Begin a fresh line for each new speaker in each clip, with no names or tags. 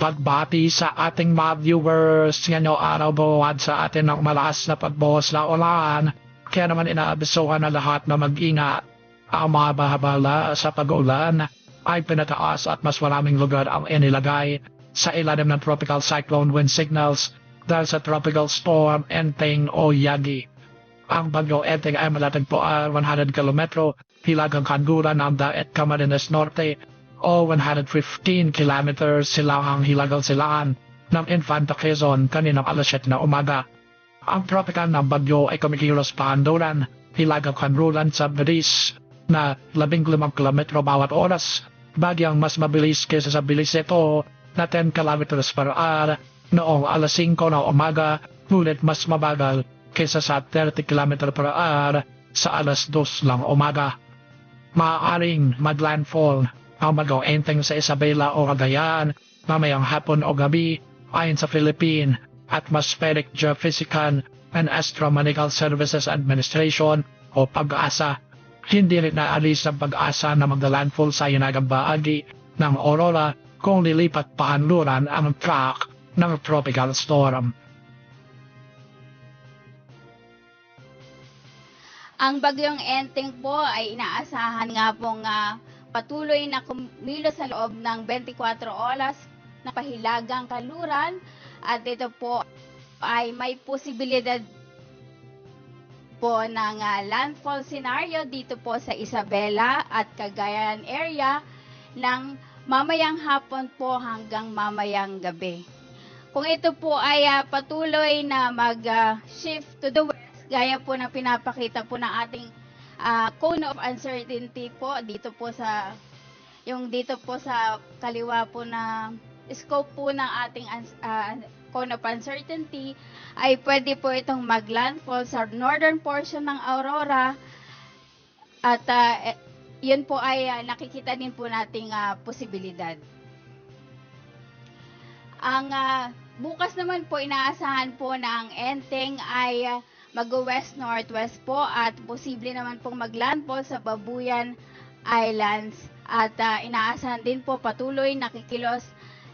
pagbati sa ating mga viewers ngayong araw buwad sa atin ng malakas na pagbuhos na ulan. Kaya naman inaabisuhan na lahat na mag-ingat. Ang mga bahabala sa pag-ulan ay pinataas at mas maraming lugar ang inilagay sa ilalim ng tropical cyclone wind signals dahil sa tropical storm Enteng o Yagi. Ang bagyong Enteng ay malatagpo 100 kilometro hilagang kanluran ng Daet Camarines Norte o 115 kilometers silangang hilagang silangan ng Infanta Quezon kaninang alas 7 na umaga. Ang tropical na bagyo ay kumikilos pahanduran hilagang kanluran sa bilis na 15 kilometro bawat oras, bagyang mas mabilis kaysa sa bilis nito na 10 kilometers per hour noong alas 5 na umaga, ngunit mas mabagal kaysa sa 30 km per hour sa alas 2 lang umaga. Maaaring maglandfall ang bagyong Enteng sa Isabela o Cagayan mamayang hapon o gabi ayon sa Philippine Atmospheric Geophysical and Astronomical Services Administration o PAGASA. Hindi rin naalis ng pag-asa na magda-landfall sa hinagang bahagi ng Aurora kung lilipat pahanluran ang track ng tropical storm.
Ang bagyong Enteng po ay inaasahan nga pong patuloy na kumilos sa loob ng 24 oras na pahilagang kanluran at ito po ay may posibilidad po ng landfall scenario dito po sa Isabela at Cagayan area ng mamayang hapon po hanggang mamayang gabi. Kung ito po ay patuloy na mag-shift to the west, gaya po na pinapakita po ng ating cone of uncertainty po dito po sa kaliwa po na scope po ng ating cone of uncertainty ay pwede po itong maglandfall sa northern portion ng Aurora at yun po ay nakikita din po nating posibilidad. Ang bukas naman po inaasahan po na ang Enteng ay mag-west-northwest po at posible naman pong maglandfall sa Babuyan Islands at inaasahan din po patuloy nakikilos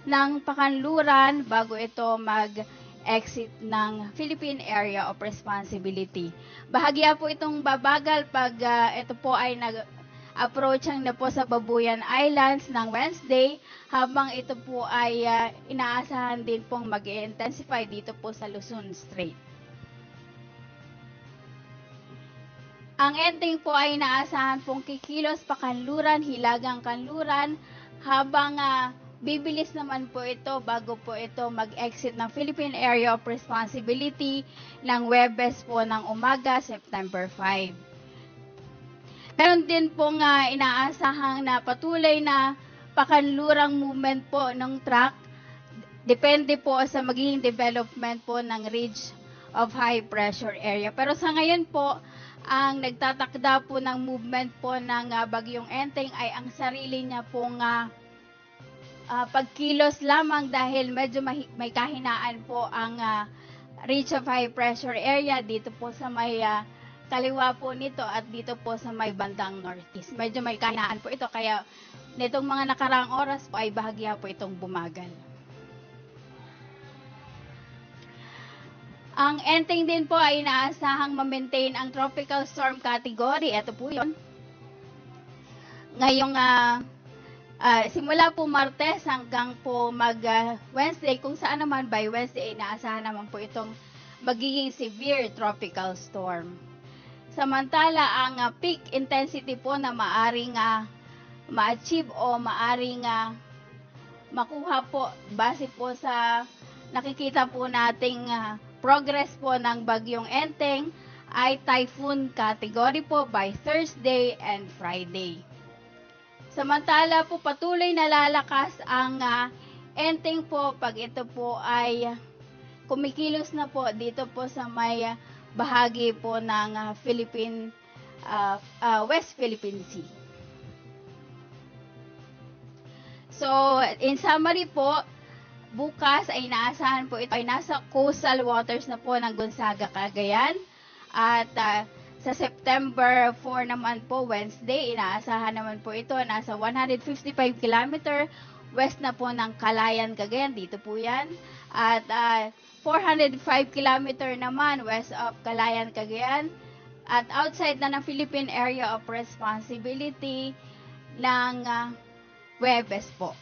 ng pakanluran bago ito mag-exit ng Philippine Area of Responsibility. Bahagya po itong babagal pag ito po ay nag-approachang na po sa Babuyan Islands ng Wednesday habang ito po ay inaasahan din pong mag-intensify dito po sa Luzon Strait. Ang Enteng po ay inaasahan pong kikilos pakanluran, hilagang kanluran habang bibilis naman po ito bago po ito mag-exit ng Philippine Area of Responsibility ng Huwebes po ng umaga, September 5. Meron din pong inaasahang na patuloy na pakanlurang movement po ng track. Depende po sa magiging development po ng ridge of high pressure area. Pero sa ngayon po, ang nagtatakda po ng movement po ng bagyong Enteng ay ang sarili niya pong pagkilos lamang dahil medyo may kahinaan po ang ridge of high pressure area dito po sa may kaliwa po nito at dito po sa may bandang northeast. Medyo may kahinaan po ito kaya nitong mga nakaraang oras po ay bahagya po itong bumagal. Ang Enteng din po ay inaasahang ma-maintain ang tropical storm category. Ito po yun. Ngayong simula po Martes hanggang po Wednesday, kung saan naman by Wednesday, inaasahan naman po itong magiging severe tropical storm. Samantala, ang peak intensity po na maaring ma-achieve o maaring makuha po base po sa nakikita po nating progress po ng bagyong Enteng ay typhoon category po by Thursday and Friday. Samantala po patuloy na lalakas ang Enteng po pag ito po ay kumikilos na po dito po sa may bahagi po ng West Philippine Sea. So, in summary po, bukas ay inaasahan po ito ay nasa coastal waters na po ng Gonzaga, Cagayan. At sa September 4 naman po, Wednesday, inaasahan naman po ito nasa 155 km west na po ng Calayan, Cagayan. Dito po yan. At 405 kilometer naman west of Calayan, Cagayan. At outside na ng Philippine Area of Responsibility ng Huebes po.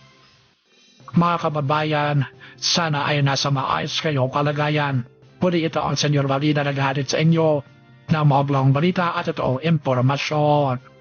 Mga kababayan, sana ay nasa maayos kayong kalagayan. Muli ito ang Senyor Valina naghahatid sa inyo ng mablong balita at totoong impormasyon.